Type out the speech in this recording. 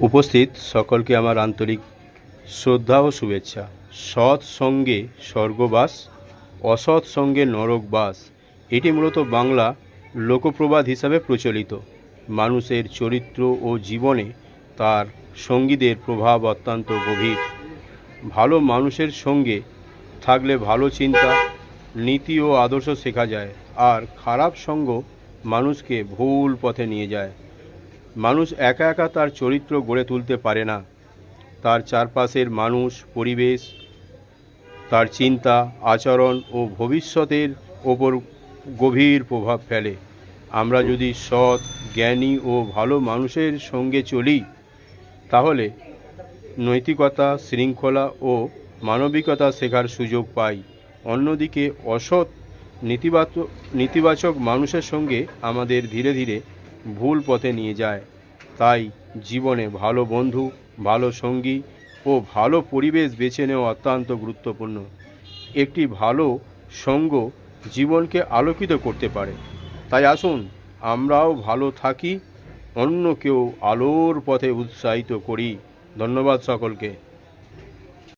উপস্থিত সকলকে আমার আন্তরিক শ্রদ্ধা ও শুভেচ্ছা। সৎ সঙ্গে স্বর্গবাস, অসৎ সঙ্গে নরকবাস, এটি মূলত বাংলা লোকপ্রবাদ হিসাবে প্রচলিত। মানুষের চরিত্র ও জীবনে তার সঙ্গীদের প্রভাব অত্যন্ত গভীর। ভালো মানুষের সঙ্গে থাকলে ভালো চিন্তা, নীতি ও আদর্শ শেখা যায়, আর খারাপ সঙ্গ মানুষকে ভুল পথে নিয়ে যায়। মানুষ একা একা তার চরিত্র গড়ে তুলতে পারে না। তার চারপাশের মানুষ, পরিবেশ তার চিন্তা, আচরণ ও ভবিষ্যতের ওপর গভীর প্রভাব ফেলে। আমরা যদি সৎ, জ্ঞানী ও ভালো মানুষের সঙ্গে চলি, তাহলে নৈতিকতা, শৃঙ্খলা ও মানবিকতা শেখার সুযোগ পাই। অন্যদিকে অসৎ, নেতিবাচক মানুষের সঙ্গে আমাদের ধীরে ধীরে ভুল পথে নিয়ে যায়। তাই জীবনে ভালো বন্ধু, ভালো সঙ্গী ও ভালো পরিবেশ বেছে নেওয়া অত্যন্ত গুরুত্বপূর্ণ। একটি ভালো সঙ্গ জীবনকে আলোকিত করতে পারে। তাই আসুন আমরাও ভালো থাকি, অন্যকেও আলোর পথে উৎসাহিত করি। ধন্যবাদ সকলকে।